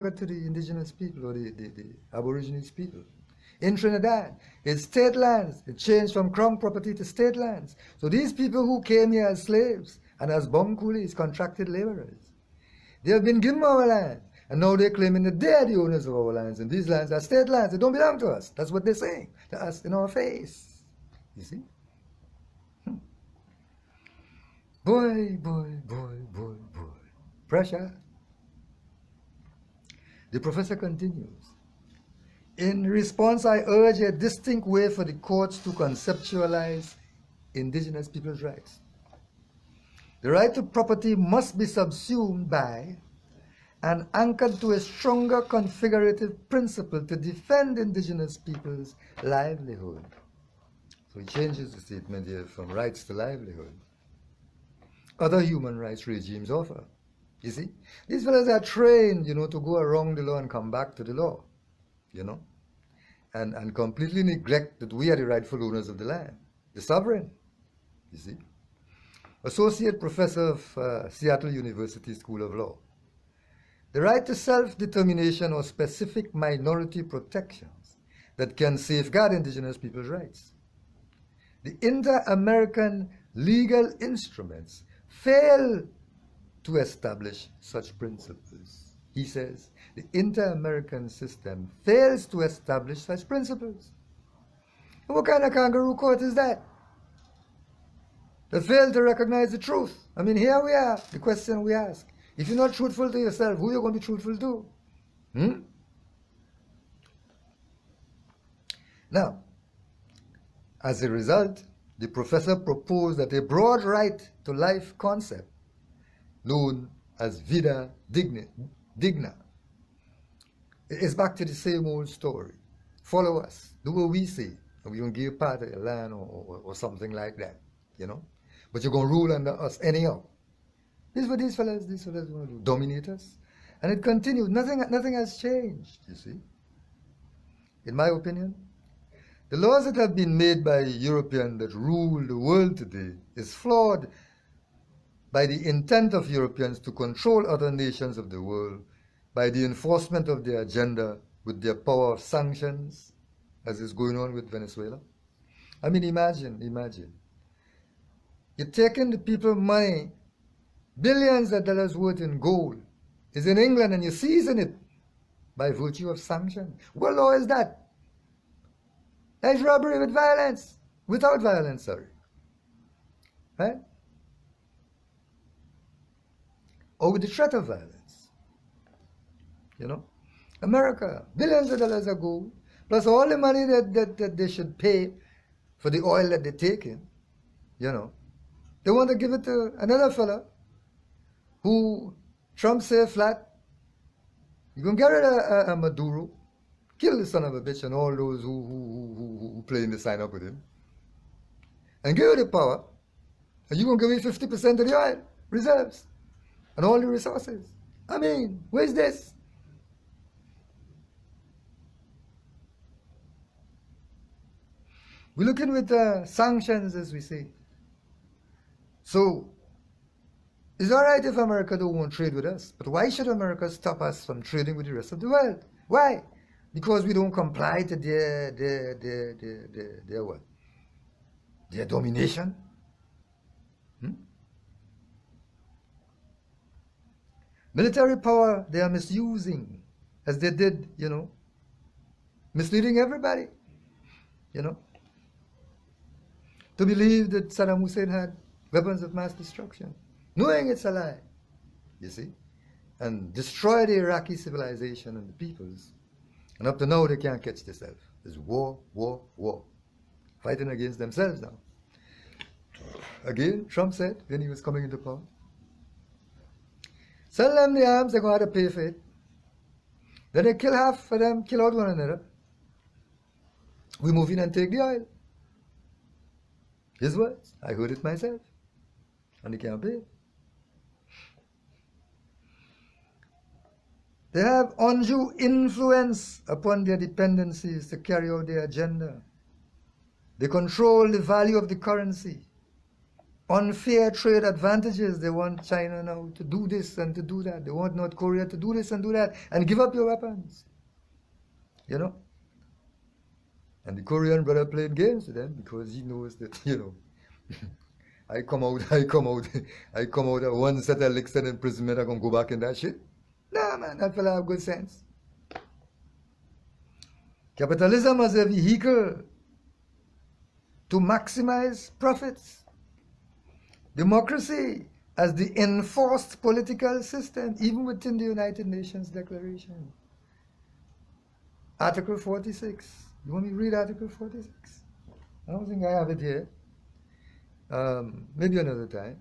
to the indigenous people or the Aborigines people. In Trinidad, it's state lands. It changed from crown property to state lands. So these people who came here as slaves and as bum coolies, contracted laborers, they have been given our land. And now they're claiming that they're the owners of our lands. And these lands are state lands. They don't belong to us. That's what they're saying to us in our face. You see? Boy, boy, boy, boy, boy. Pressure. The professor continues. In response, I urge a distinct way for the courts to conceptualize indigenous people's rights. The right to property must be subsumed by and anchored to a stronger configurative principle to defend indigenous people's livelihood. So he changes the statement here from rights to livelihood. Other human rights regimes offer. You see, these fellows are trained, to go around the law and come back to the law, and completely neglect that we are the rightful owners of the land, the sovereign, you see. Associate Professor of Seattle University School of Law. The right to self-determination or specific minority protections that can safeguard indigenous people's rights. The inter-American legal instruments fail to establish such principles. He says the inter-American system fails to establish such principles. And what kind of kangaroo court is that? That failed to recognize the truth. I mean, here we are, the question we ask. If you're not truthful to yourself, who are you going to be truthful to? Now, as a result, the professor proposed that a broad right to life concept, known as vida digna, is back to the same old story. Follow us, do what we say, and we're going to give part of your land or something like that, But you're going to rule under us anyhow. This is what these fellas want to do, dominate us. And it continues. Nothing has changed, you see. In my opinion, the laws that have been made by Europeans that rule the world today is flawed by the intent of Europeans to control other nations of the world by the enforcement of their agenda with their power of sanctions, as is going on with Venezuela. I mean, imagine. You're taking the people money, billions of dollars worth in gold, is in England, and you seizing it by virtue of sanction. What law is that? That's robbery with violence. Without violence, sorry. Right? Or with the threat of violence. America, billions of dollars of gold, plus all the money that they should pay for the oil that they're taking, They want to give it to another fella who Trump said flat, you're going to get rid of Maduro, kill the son of a bitch and all those who play in the sign up with him, and give you the power, and you're going to give me 50% of the oil reserves and all the resources. I mean, where's this? We're looking with sanctions, as we say. So, it's all right if America don't want to trade with us, but why should America stop us from trading with the rest of the world? Why? Because we don't comply to their what? Their domination? Military power they are misusing, as they did, misleading everybody, to believe that Saddam Hussein had weapons of mass destruction, knowing it's a lie, you see, and destroy the Iraqi civilization and the peoples. And up to now, they can't catch themselves. There's war, fighting against themselves now. Again, Trump said when he was coming into power, sell them the arms, they're going to have to pay for it. Then they kill half of them, kill out one another. We move in and take the oil. His words. I heard it myself. And they can't pay. They have undue influence upon their dependencies to carry out their agenda. They control the value of the currency. unfair trade advantages. They want China now to do this and to do that. They want North Korea to do this and do that and give up your weapons. You know? And the Korean brother played games with them because he knows that, you know, I come out at one set of licks and imprisonment, I'm going to go back in that shit. Nah, man, that fella have good sense. Capitalism as a vehicle to maximize profits. Democracy as the enforced political system, even within the United Nations Declaration. Article 46. You want me to read Article 46? I don't think I have it here. Maybe another time.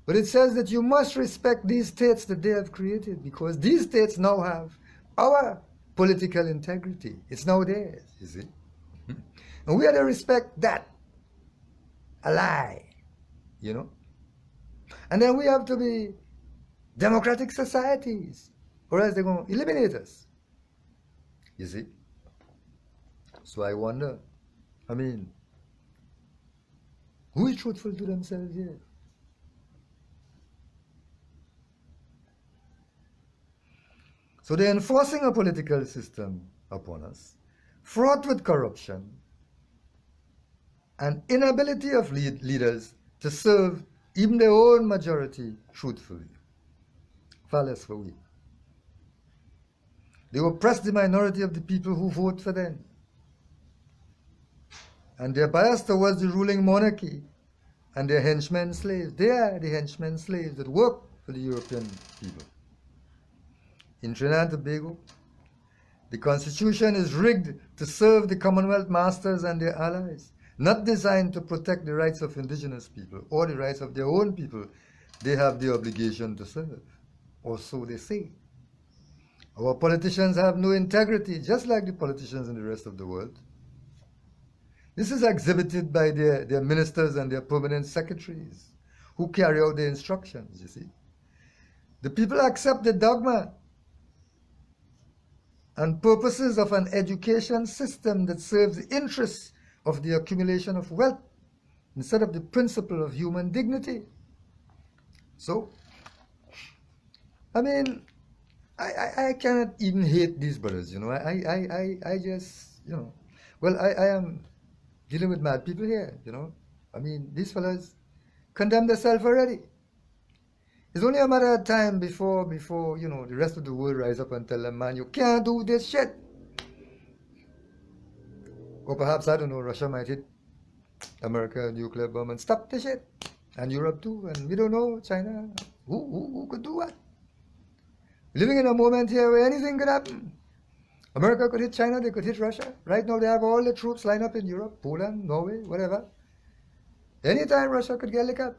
But it says that you must respect these states that they have created because these states now have our political integrity. It's now theirs, you see. And we have to respect that ally, you know. And then we have to be democratic societies, or else they're going to eliminate us, you see. So I wonder, I mean, who is truthful to themselves here? So they're enforcing a political system upon us, fraught with corruption and inability of leaders to serve even their own majority truthfully. Far less for we. They oppress the minority of the people who vote for them. And they're biased towards the ruling monarchy and their henchmen slaves. They are the henchmen slaves that work for the European people. In Trinidad and Tobago, the constitution is rigged to serve the Commonwealth masters and their allies, not designed to protect the rights of indigenous people or the rights of their own people they have the obligation to serve, or so they say. Our politicians have no integrity, just like the politicians in the rest of the world. This is exhibited by their ministers and their permanent secretaries who carry out their instructions, you see. The people accept the dogma and purposes of an education system that serves the interests of the accumulation of wealth instead of the principle of human dignity. So, I mean, I cannot even hate these brothers, you know. I just, you know, well, I am dealing with mad people here, you know. I mean, these fellas condemn themselves already. It's only a matter of time before, you know, the rest of the world rise up and tell them, man, you can't do this shit. Or perhaps, I don't know, Russia might hit America, a nuclear bomb, and stop the shit. And Europe too, and we don't know, China. Who could do what? Living in a moment here where anything could happen. America could hit China, they could hit Russia. Right now they have all the troops lined up in Europe, Poland, Norway, whatever. Anytime Russia could get licked up.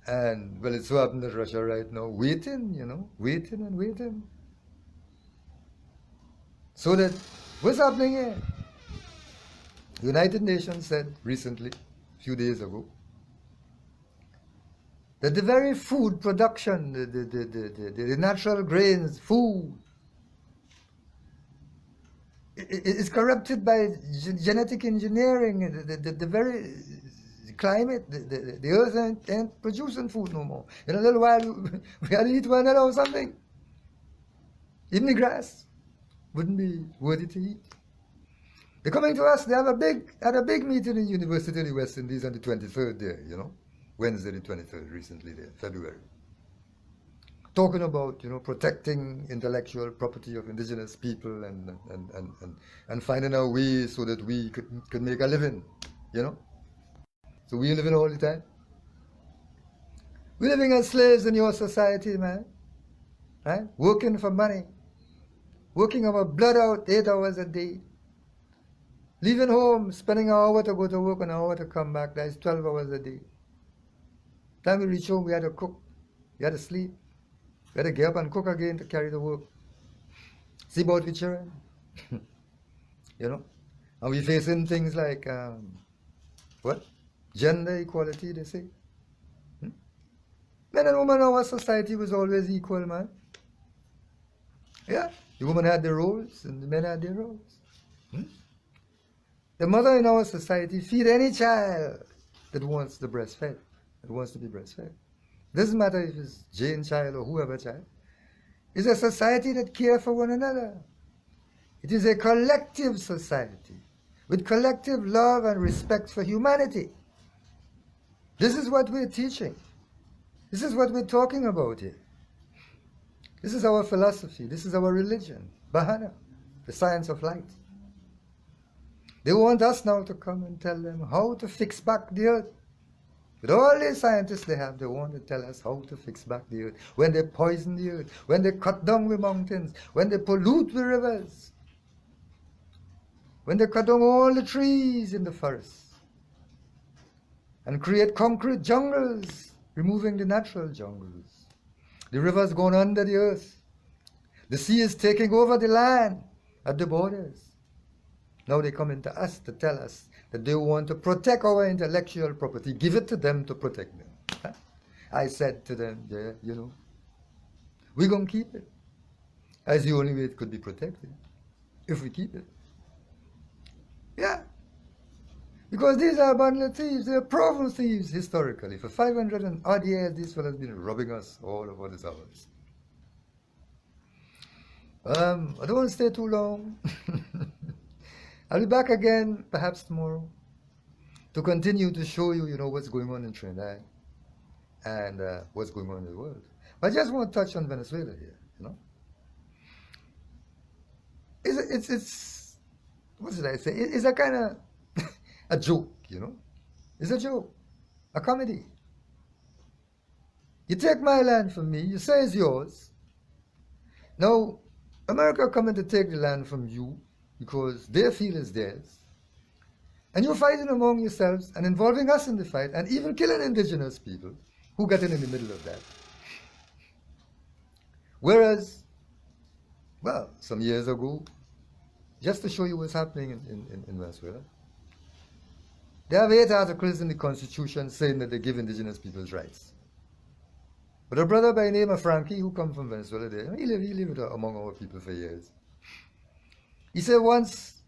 And, well, it's so happened that Russia right now waiting, you know, waiting and waiting. So that, what's happening here? The United Nations said recently, a few days ago, that the very food production, the natural grains, food, is corrupted by genetic engineering. The very climate, the earth ain't producing food no more. In a little while, we had to eat one another or something. Even the grass wouldn't be worthy to eat. They're coming to us. They have had a big meeting in University of the West Indies on the 23rd there, you know. Wednesday the 23rd, recently there, February. Talking about, you know, protecting intellectual property of indigenous people and finding a way so that we could make a living, you know. So we living all the time. We're living as slaves in your society, man. Right? Working for money. Working our blood out 8 hours a day. Leaving home, spending an hour to go to work and an hour to come back. That is 12 hours a day. Time we reach home, we had to cook. We had to sleep. We had to get up and cook again to carry the work. See about the children. You know? And we're facing things like, what? Gender equality, they say. Men and women in our society was always equal, man. Yeah, the women had their roles and the men had their roles. The mother in our society feed any child that wants to breastfed, that wants to be breastfed. Doesn't matter if it's Jane child or whoever child. It's a society that cares for one another. It is a collective society with collective love and respect for humanity. This is what we're teaching. This is what we're talking about here. This is our philosophy. This is our religion. Bahana, the science of light. They want us now to come and tell them how to fix back the earth. With all the scientists they have, they want to tell us how to fix back the earth. When they poison the earth, when they cut down the mountains, when they pollute the rivers, when they cut down all the trees in the forests and create concrete jungles, removing the natural jungles. The rivers going under the earth. The sea is taking over the land at the borders. Now they come into us to tell us that they want to protect our intellectual property. Give it to them to protect them. I said to them, yeah, you know, we're going to keep it. As the only way it could be protected, if we keep it. Yeah. Because these are abandoned thieves. They are proven thieves historically. For 500 and odd years, these fellows have been robbing us all over this hours. I don't want to stay too long. I'll be back again, perhaps tomorrow, to continue to show you, what's going on in Trinidad and what's going on in the world. But I just want to touch on Venezuela here, It's what did I say? It's a kind of a joke, It's a joke, a comedy. You take my land from me, you say it's yours. Now, America coming to take the land from you because they feel it's theirs. And you're fighting among yourselves and involving us in the fight and even killing indigenous people who get in the middle of that. Whereas, well, some years ago, just to show you what's happening in Venezuela, they have 8 articles in the Constitution saying that they give indigenous peoples rights. But a brother by the name of Frankie, who comes from Venezuela, he lived among our people for years. He said once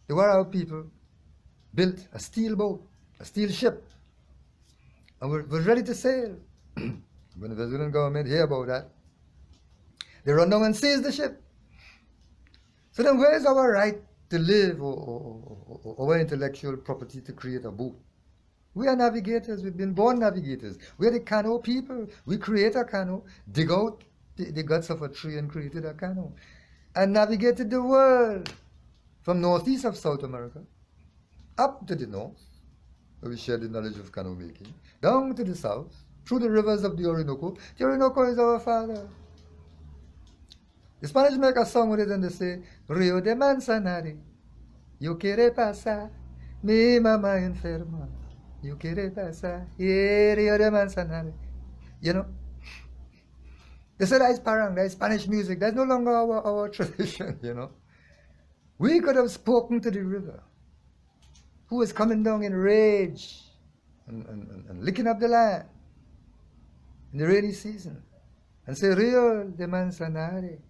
the Warao people built a steel boat, a steel ship, and were ready to sail. When the Venezuelan government heard about that, they run down and seize the ship. So then where's our right to live or our intellectual property to create a boat? We are navigators. We've been born navigators. We are the canoe people. We create a canoe, dig out the guts of a tree and created a canoe, and navigated the world from northeast of South America up to the north, where we share the knowledge of canoe making, down to the south, through the rivers of the Orinoco. The Orinoco is our father. The Spanish make a song with it and they say, Rio de Manzanares, yo quiere pasar, mi mamá enferma. You quiere pasar, Rio de Manzanares. They said that is parang, that is Spanish music. That's no longer our tradition, We could have spoken to the river, who was coming down in rage and licking up the land in the rainy season, and say, Rio de Manzanares.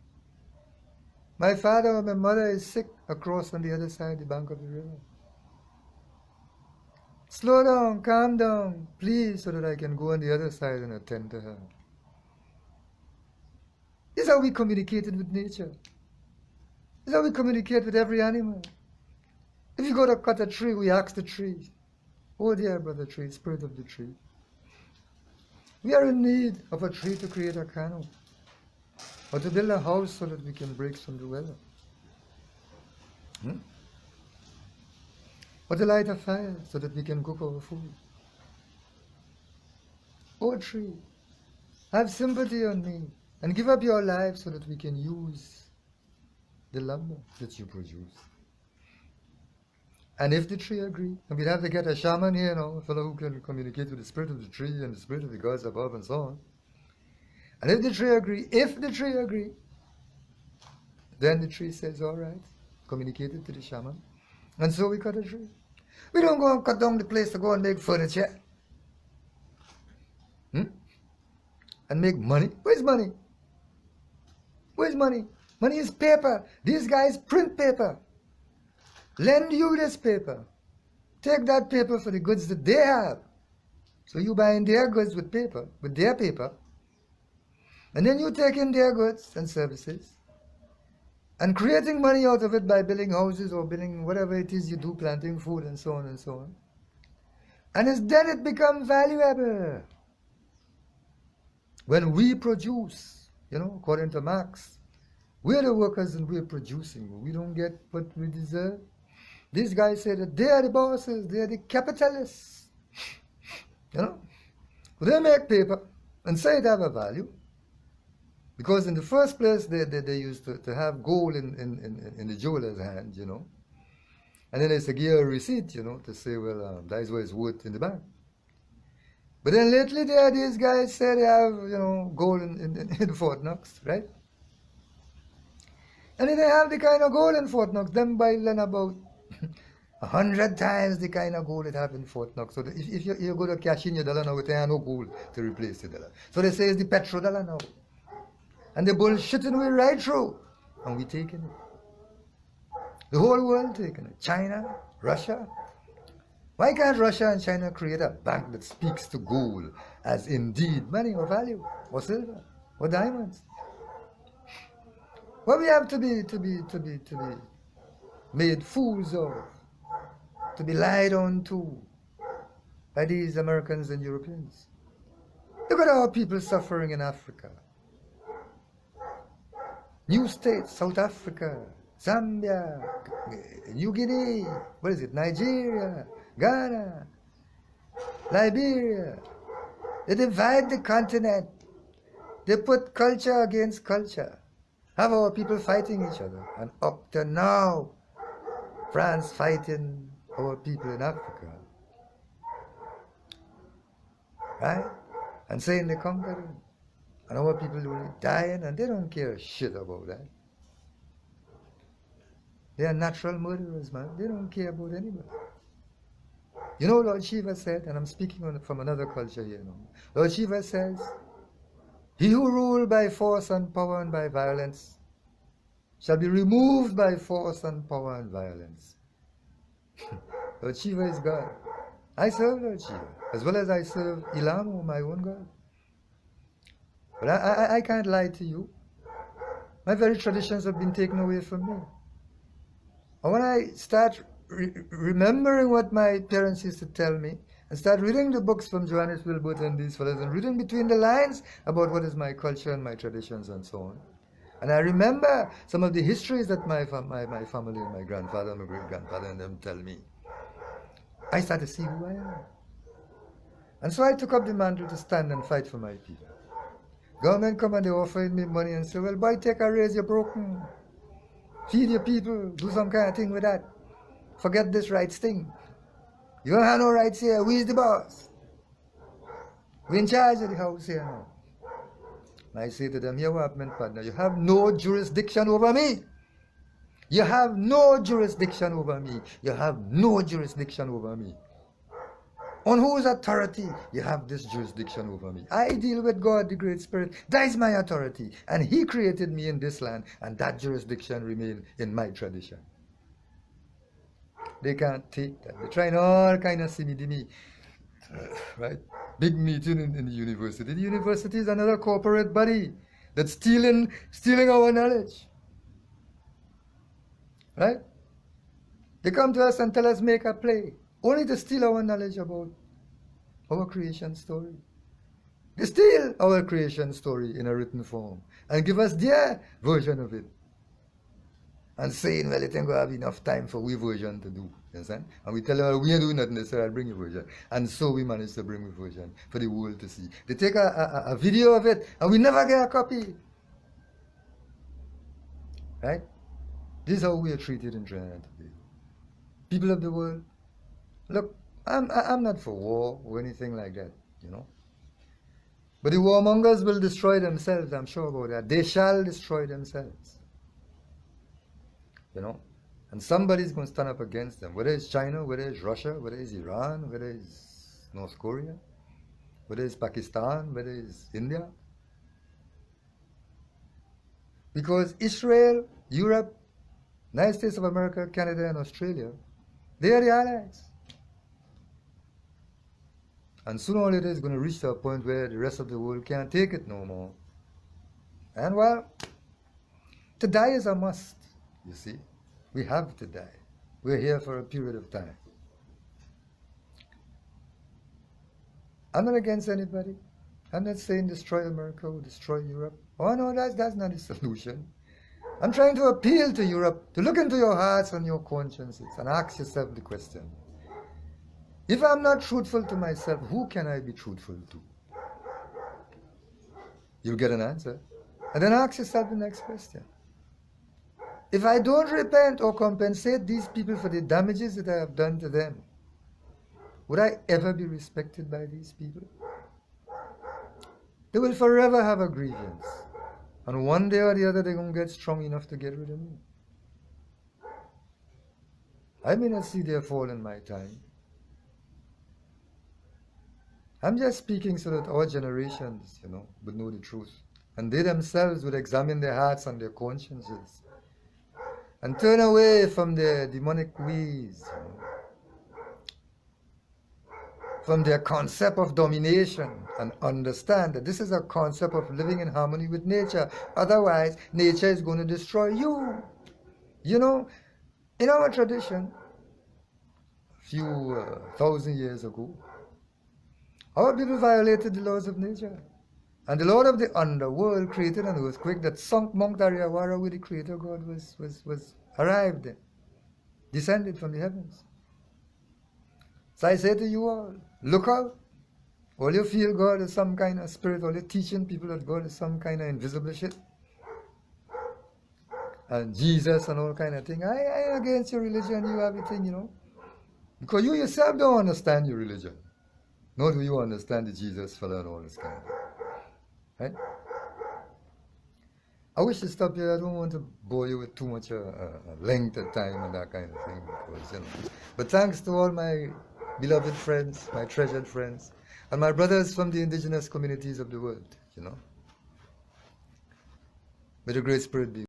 My father or my mother is sick across on the other side, the bank of the river. Slow down, calm down, please, so that I can go on the other side and attend to her. This is how we communicated with nature. This is how we communicate with every animal. If you go to cut a tree, we ask the tree, oh dear brother tree, spirit of the tree, we are in need of a tree to create a canoe, or to build a house so that we can break from the weather. Or to light a fire so that we can cook our food. Oh tree, have sympathy on me and give up your life so that we can use the lumber that you produce. And if the tree agree, and we'd have to get a shaman here, a fellow who can communicate with the spirit of the tree and the spirit of the gods above and so on. And if the tree agree, then the tree says, all right, communicated to the shaman. And so we cut a tree. We don't go and cut down the place to go and make furniture. And make money. Where's money? Where's money? Money is paper. These guys print paper. lend you this paper. Take that paper for the goods that they have. So you buying their goods with paper, with their paper, and then you taking their goods and services and creating money out of it by building houses or building whatever it is you do, planting food and so on and so on. And then it becomes valuable. When we produce, according to Marx, we're the workers and we're producing. We don't get what we deserve. These guys say that they are the bosses, they are the capitalists. They make paper and say it have a value. Because in the first place, they used to have gold in the jeweler's hand, And then they say, give a receipt, to say, well, that is what it's worth in the bank. But then lately, these guys say they have, gold in Fort Knox, right? And if they have the kind of gold in Fort Knox, them buy land about 100 times the kind of gold it have in Fort Knox. So if you go to cash in your dollar now, they have no gold to replace the dollar. So they say it's the petrodollar now. And they're bullshitting we right through. And we taking it. The whole world taking it. China, Russia. Why can't Russia and China create a bank that speaks to gold as indeed money or value or silver or diamonds? What we have to be made fools of, to be lied on to by these Americans and Europeans. Look at our people suffering in Africa. New states, South Africa, Zambia, New Guinea, Nigeria, Ghana, Liberia. They divide the continent. They put culture against culture. Have our people fighting each other. And up to now, France fighting our people in Africa. Right? And saying they conquered them. And our people are dying and they don't care shit about that. They are natural murderers, man. They don't care about anybody. Lord Shiva said, and I'm speaking from another culture here now. Lord Shiva says, he who rule by force and power and by violence shall be removed by force and power and violence. Lord Shiva is God. I serve Lord Shiva, as well as I serve Ilamu, my own God. But I can't lie to you. My very traditions have been taken away from me. And when I start remembering what my parents used to tell me, and start reading the books from Johannes Wilbert and these fellows, and reading between the lines about what is my culture and my traditions and so on. And I remember some of the histories that my family and my grandfather and my great-grandfather and them tell me. I started to see who I am. And so I took up the mantle to stand and fight for my people. Government come and they offered me money and say, well, boy, take a raise, you're broken. Feed your people, do some kind of thing with that. Forget this rights thing. You don't have no rights here. We's the boss. We're in charge of the house here now. And I say to them, here what happened, partner? You have no jurisdiction over me. You have no jurisdiction over me. You have no jurisdiction over me. On whose authority you have this jurisdiction over me? I deal with God, the Great Spirit. That is my authority. And He created me in this land, and that jurisdiction remains in my tradition. They can't take that. They're trying all kind of simmy-dimmy. Right? Big meeting in the university. The university is another corporate body that's stealing our knowledge. Right? They come to us and tell us make a play, only to steal our knowledge about our creation story. They steal our creation story in a written form and give us their version of it. And saying, well, it ain't going to have enough time for we version to do. You understand? And we tell them, well, we ain't doing nothing, so I'll bring you version. And so we managed to bring the version for the world to see. They take a video of it, and we never get a copy. Right? This is how we are treated in Trinidad today. People of the world, look, I'm not for war or anything like that, But the warmongers will destroy themselves, I'm sure about that. They shall destroy themselves. And somebody's going to stand up against them, whether it's China, whether it's Russia, whether it's Iran, whether it's North Korea, whether it's Pakistan, whether it's India. Because Israel, Europe, United States of America, Canada, and Australia, they are the allies. And sooner or later it's going to reach to a point where the rest of the world can't take it no more. And well, to die is a must, you see. We have to die. We're here for a period of time. I'm not against anybody. I'm not saying destroy America or destroy Europe. Oh no, that's not the solution. I'm trying to appeal to Europe to look into your hearts and your consciences and ask yourself the question. If I'm not truthful to myself, who can I be truthful to? You'll get an answer. And then ask yourself the next question. If I don't repent or compensate these people for the damages that I have done to them, would I ever be respected by these people? They will forever have a grievance. And one day or the other, they're going to get strong enough to get rid of me. I may not see their fall in my time. I'm just speaking so that our generations, would know the truth. And they themselves would examine their hearts and their consciences. And turn away from their demonic ways, from their concept of domination, and understand that this is a concept of living in harmony with nature. Otherwise, nature is going to destroy you. In our tradition, a few thousand years ago, our people violated the laws of nature. And the Lord of the underworld created an earthquake that sunk Mount Ariawara, where the Creator God was arrived in, descended from the heavens. So I say to you all, look out. All you feel God is some kind of spirit, all you're teaching people that God is some kind of invisible shit. And Jesus and all kind of thing. I ain't against your religion, you have a thing, Because you yourself don't understand your religion. Nor do you understand the Jesus fellow and all this kind of thing. Right? I wish to stop here. I don't want to bore you with too much length of time and that kind of thing. Because, But thanks to all my beloved friends, my treasured friends, and my brothers from the indigenous communities of the world, May the Great Spirit be